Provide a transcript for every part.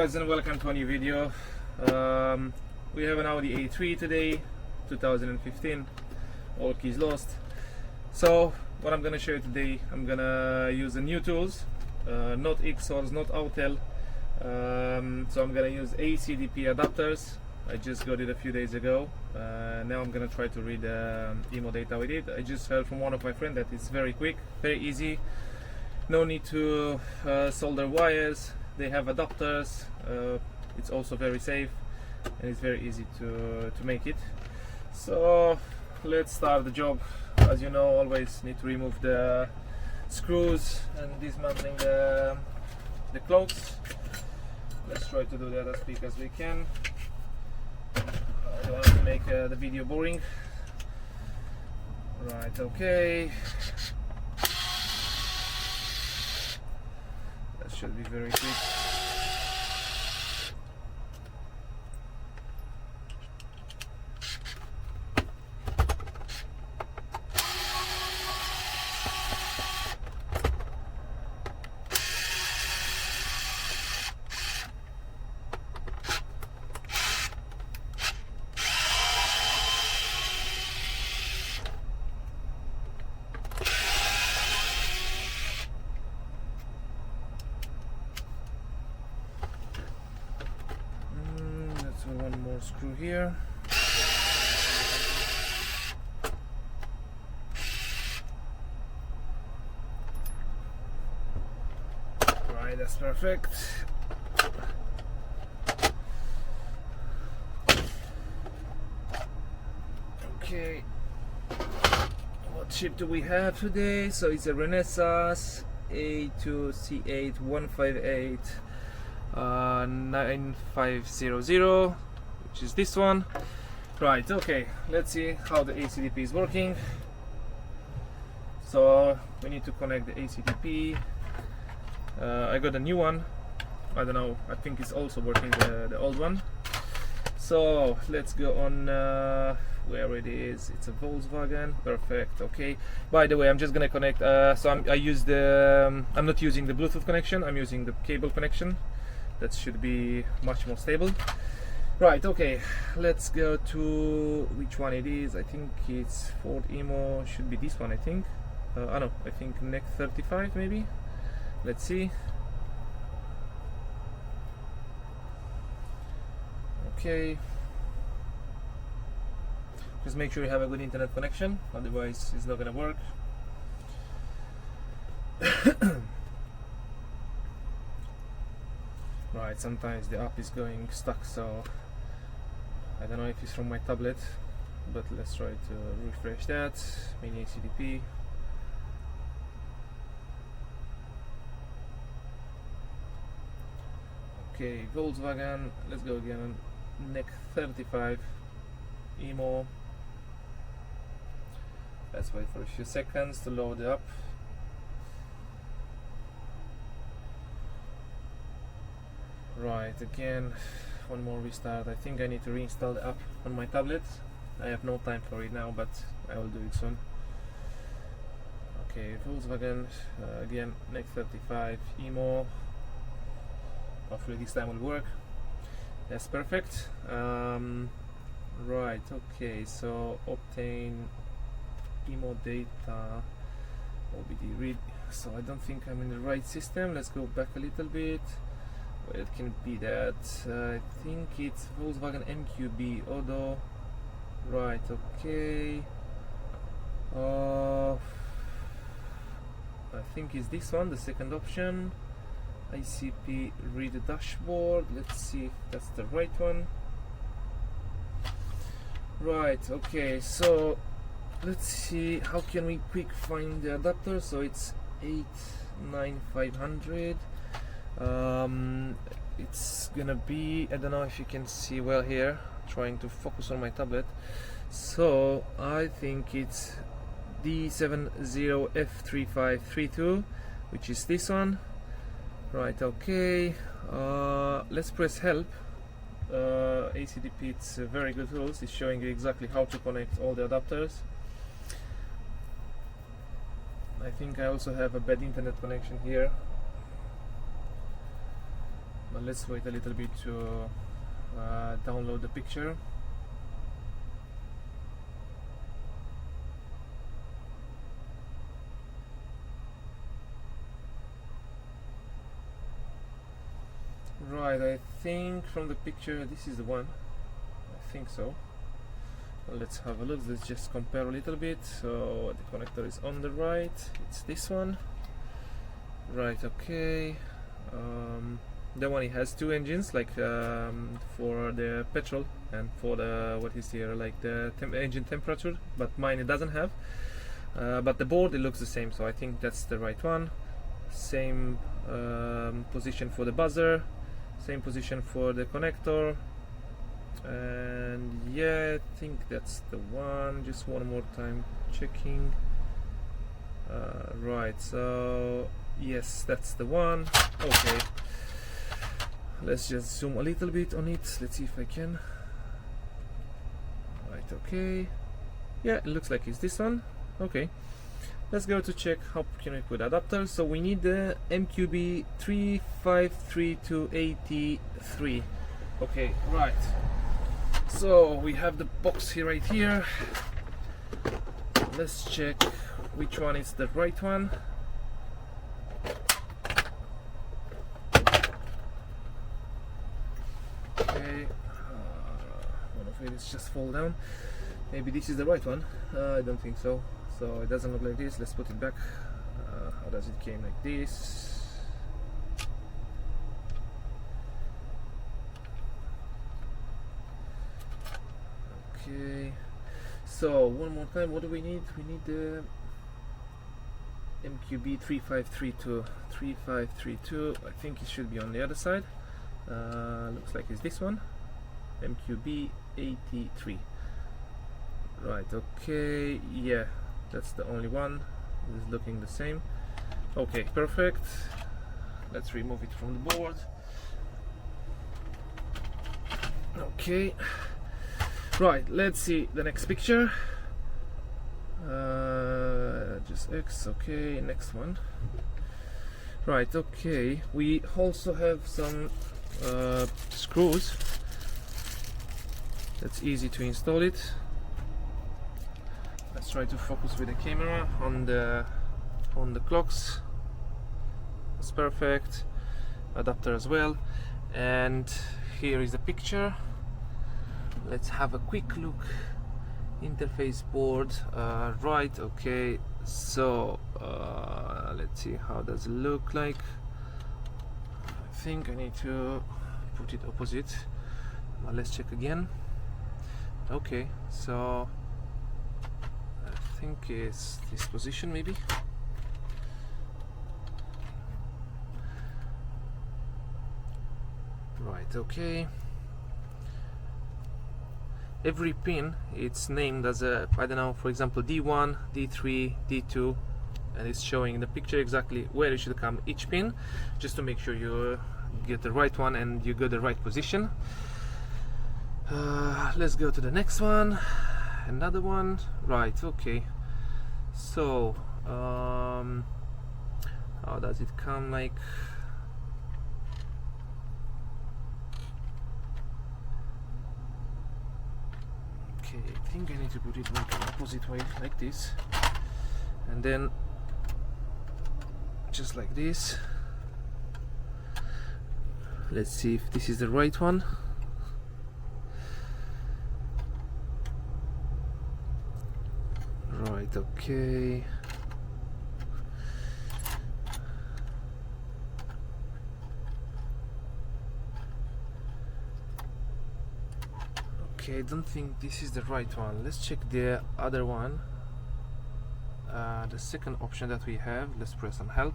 guys, and welcome to a new video. We have an Audi A3 today, 2015, all keys lost. So what I'm gonna show you today, I'm gonna use the new tools, not XORs, not Autel. So I'm gonna use ACDP adapters. I just got it a few days ago. Now I'm gonna try to read IMMO data with it. I just heard from one of my friends that it's very quick, very easy. No need to solder wires. They have adapters. It's also very safe, and it's very easy to make it. So let's start the job. As you know, always need to remove the screws and dismantling the cloaks. Let's try to do that as quick as we can. I don't want to make the video boring. Right, okay. That should be very quick. One more screw here. Right, that's perfect. Okay, what chip do we have today? So it's a Renesas A2C8 158 9500, which is this one. Right, okay, let's see how the ACDP is working. So we need to connect the ACDP. I got a new one. I don't know, I think it's also working, the old one. So let's go on where it is. It's a Volkswagen. Perfect. Okay, by the way, I'm just gonna connect I use the I'm not using the Bluetooth connection, I'm using the cable connection. That should be much more stable. Right, okay, let's go to which one it is. I think it's Ford IMMO, should be this one, I think. No, I think NEC 35 maybe. Let's see. Okay. Just make sure you have a good internet connection, otherwise it's not gonna work. Right, sometimes the app is going stuck, so I don't know if it's from my tablet, but let's try to refresh that. Mini ACDP. Okay, Volkswagen, let's go again. NEC 35 IMMO. Let's wait for a few seconds to load up. Right, again, one more restart. I think I need to reinstall the app on my tablet. I have no time for it now, but I will do it soon. Okay, Volkswagen, again, NEC 35 IMMO. Hopefully this time will work. That's perfect. Right, okay, so obtain IMMO data, OBD read. So I don't think I'm in the right system. Let's go back a little bit. Well, it can be that. I think it's Volkswagen MQB Auto. Right, okay. I think it's this one, the second option. ICP read the dashboard. Let's see if that's the right one. Right, okay, so let's see how can we quick find the adapter. So it's 89500. It's gonna be, I don't know if you can see well here, trying to focus on my tablet. So I think it's D70F3532, which is this one. Right, okay, let's press help. ACDP, it's a very good tools. It's showing you exactly how to connect all the adapters. I think I also have a bad internet connection here. But let's wait a little bit to download the picture. Right, I think from the picture this is the one. I think so. Well, let's have a look. Let's just compare a little bit. So the connector is on the right. It's this one. Right, okay. The one, it has two engines, like for the petrol and for the what is here, like the engine temperature. But mine it doesn't have. But the board, it looks the same, so I think that's the right one. Same position for the buzzer. Same position for the connector, and yeah, I think that's the one. Just one more time checking. Right, so yes, that's the one. Okay, let's just zoom a little bit on it. Let's see if I can. Right, okay, yeah, it looks like it's this one. Okay, let's go to check how can we put adapters. So we need the MQB 353283. Okay, right. So we have the box here, right here. Let's check which one is the right one. Okay, one of it is just fall down. Maybe this is the right one. I don't think so. So it doesn't look like this. Let's put it back. How does it came like this? Okay. So one more time. What do we need? We need the MQB 3532. 3532. I think it should be on the other side. Looks like it's this one. MQB 83. Right. Okay. Yeah. That's the only one. It's looking the same. Okay, perfect. Let's remove it from the board. Okay. Right, let's see the next picture. Just X. Okay, next one. Right, okay. We also have some screws. That's easy to install it. Let's try to focus with the camera on the clocks. It's perfect. Adapter as well. And here is the picture. Let's have a quick look. Interface board. Right. Okay. So let's see how does it look like. I think I need to put it opposite. Let's check again. Okay. So I think it's this position maybe. Right, okay. Every pin, it's named as a, I don't know, for example, D1, D3, D2, and it's showing in the picture exactly where it should come each pin, just to make sure you get the right one and you get the right position. Let's go to the next one. Another one. Right, okay. So how does it come like? Okay, I think I need to put it like opposite way, like this, and then just like this. Let's see if this is the right one. Right, okay. Okay, I don't think this is the right one. Let's check the other one. The second option that we have. Let's press on help.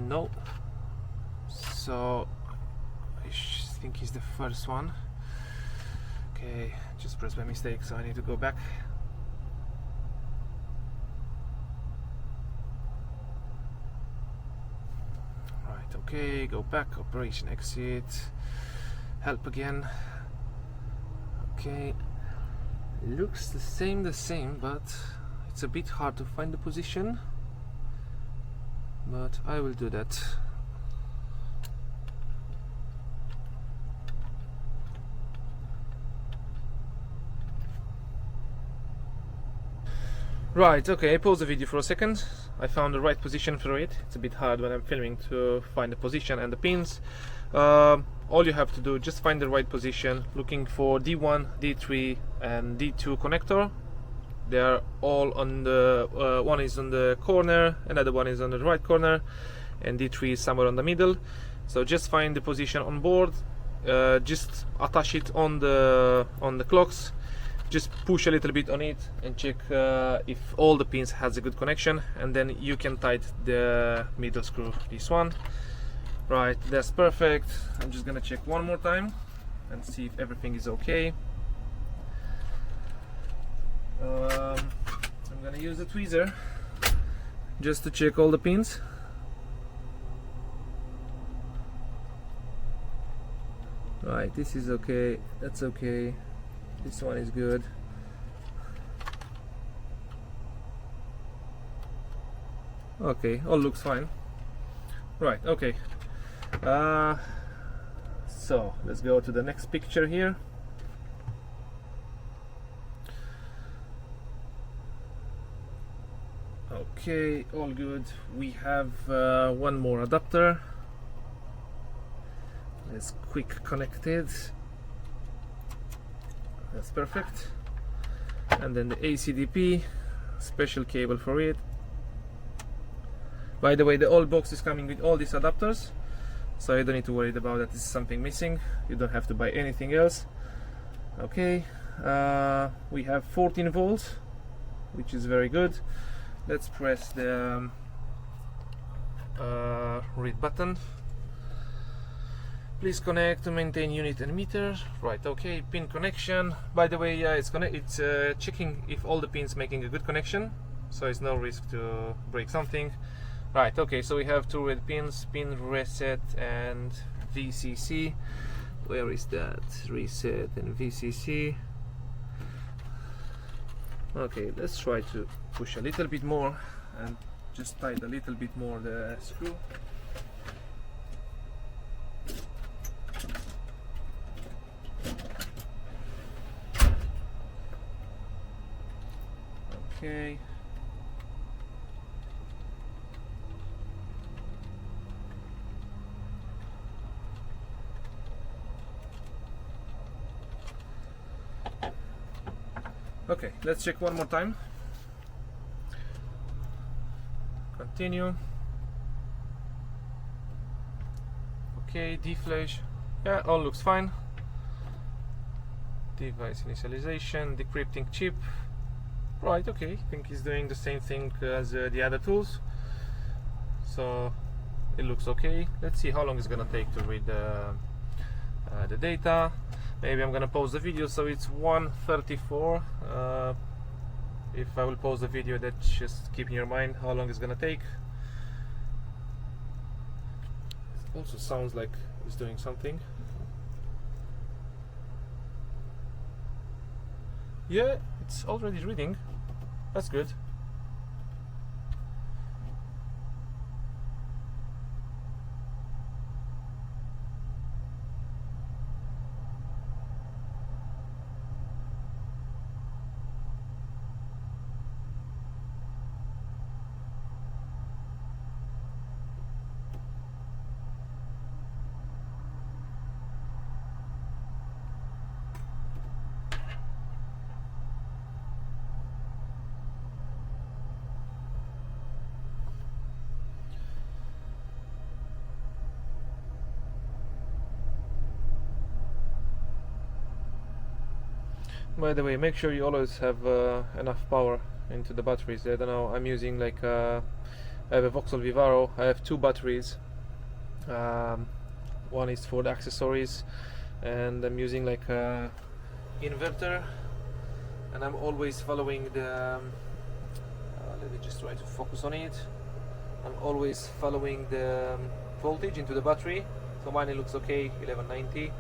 No. So I think it's the first one. Okay, just pressed by mistake, so I need to go back. Right, okay, go back, operation exit, help again. Okay, looks the same, but it's a bit hard to find the position, but I will do that. Right, okay, I paused the video for a second. I found the right position for it. It's a bit hard when I'm filming to find the position and the pins. All you have to do, just find the right position, looking for D1, D3 and D2 connector. They are all on the, one is on the corner, another one is on the right corner, and D3 is somewhere on the middle. So just find the position on board, just attach it on the clocks. Just push a little bit on it and check if all the pins has a good connection, and then you can tighten the middle screw, this one. Right, that's perfect. I'm just gonna check one more time and see if everything is okay. I'm gonna use the tweezer just to check all the pins. Right, this is okay, that's okay. This one is good. Okay, all looks fine. Right, okay. So let's go to the next picture here. Okay, all good. We have one more adapter. Let's quick connect it. That's perfect. And then the ACDP special cable for it. By the way, the old box is coming with all these adapters, so you don't need to worry about that. This is something missing. You don't have to buy anything else. Okay, we have 14 volts, which is very good. Let's press the read button. Please connect to maintain unit and meter. Right, okay, pin connection. By the way, it's checking if all the pins making a good connection, so it's no risk to break something. Right, okay, so we have two red pins, pin reset and VCC. Where is that? Reset and VCC. Okay, let's try to push a little bit more and just tighten a little bit more the screw. Okay. Okay, let's check one more time. Continue. Okay, deflash. Yeah, all looks fine. Device initialization, decrypting chip. Right, okay, I think he's doing the same thing as the other tools, so it looks okay. Let's see how long it's gonna take to read the data. Maybe I'm gonna pause the video, so it's 1:34. If I will pause the video, that just keep in your mind how long it's gonna take. It also sounds like it's doing something. Yeah, it's already reading. That's good. By the way, make sure you always have enough power into the batteries. I don't know, I'm using like I have a Vauxhall Vivaro. I have two batteries. One is for the accessories, and I'm using like a inverter, and I'm always following the let me just try to focus on it. I'm always following the voltage into the battery. So mine, it looks okay, 1190.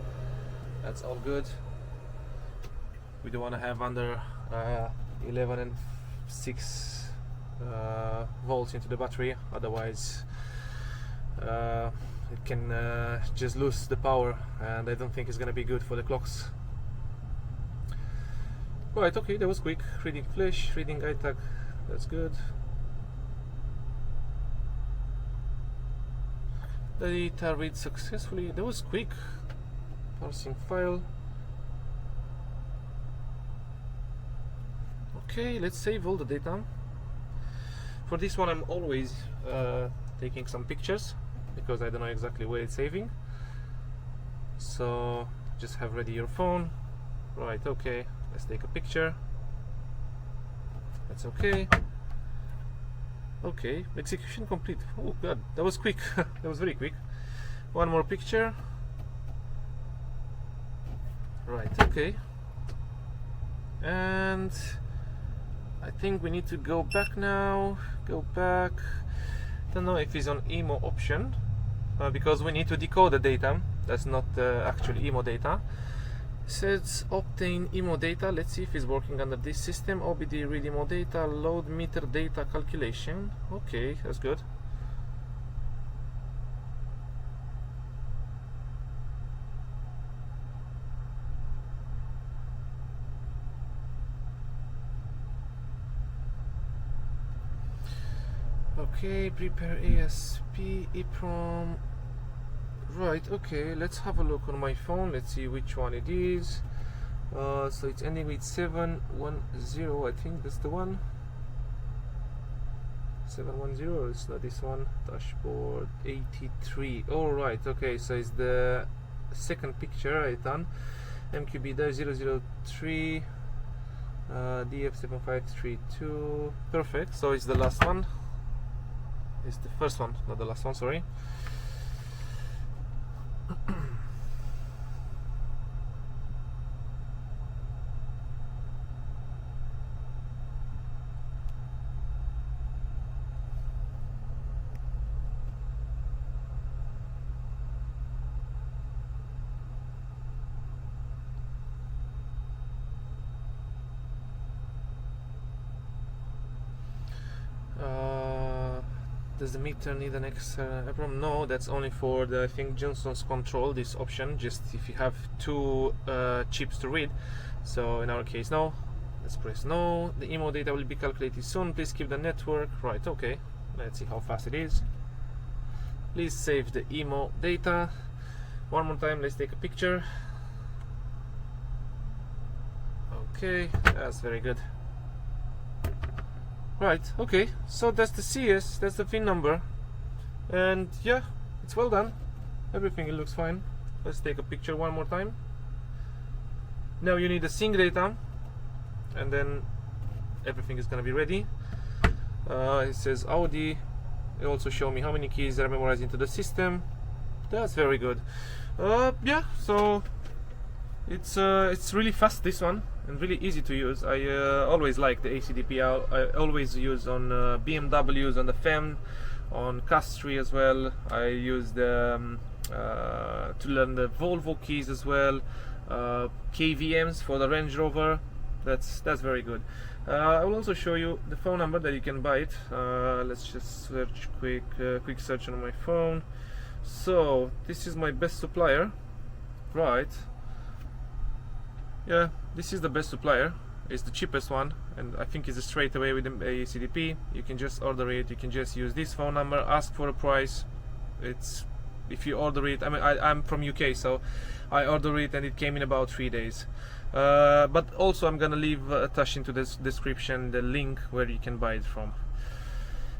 That's all good. We don't want to have under 11 and 6 volts into the battery, otherwise it can just lose the power, and I don't think it's gonna be good for the clocks. Right, okay, that was quick. Reading flash, reading ITAG, that's good. The data read successfully, that was quick. Parsing file. Okay, let's save all the data. For this one I'm always taking some pictures because I don't know exactly where it's saving. So just have ready your phone. Right, okay, let's take a picture. That's okay. Okay, execution complete. Oh god, that was quick. That was very quick. One more picture. Right, okay. And I think we need to go back now. Go back. Don't know if it's on IMMO option because we need to decode the data. That's not actual IMMO data. It says obtain IMMO data. Let's see if it's working under this system. OBD read IMMO data, load meter data calculation. Okay, that's good. Okay, prepare ASP EEPROM. Right, okay, let's have a look on my phone. Let's see which one it is. So it's ending with 710. I think that's the one. 710. It's not this one. Dashboard 83. All right, okay, so it's the second picture I done. MQB-003 DF7532. Perfect. So it's the last one. It's the first one, not the last one, sorry. Does the meter need an extra EEPROM? No, that's only for the, I think, Johnson's control, this option, just if you have two chips to read. So in our case, no. Let's press no. The IMMO data will be calculated soon. Please keep the network. Right, okay. Let's see how fast it is. Please save the IMMO data. One more time, let's take a picture. Okay, that's very good. Right, okay, so that's the CS, that's the VIN number, and yeah, it's well done. Everything, it looks fine. Let's take a picture one more time. Now you need the sync data, and then everything is gonna be ready. It says Audi. It also show me how many keys are memorized into the system. That's very good. Yeah, so it's really fast, this one, and really easy to use. I always like the ACDP. I always use on BMWs, on the FEM, on Castri as well. I use the to learn the Volvo keys as well. KVMs for the Range Rover. That's very good. I will also show you the phone number that you can buy it. Let's just search quick search on my phone. So this is my best supplier, right? Yeah, this is the best supplier. It's the cheapest one, and I think it's straight away with the ACDP. You can just order it. You can just use this phone number, ask for a price. It's, if you order it, I mean, I'm from UK, so I order it and it came in about 3 days. But also I'm gonna leave attached into this description the link where you can buy it from.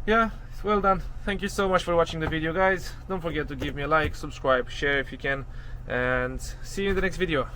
Yeah, it's well done. Thank you so much for watching the video, guys. Don't forget to give me a like, subscribe, share if you can, and see you in the next video.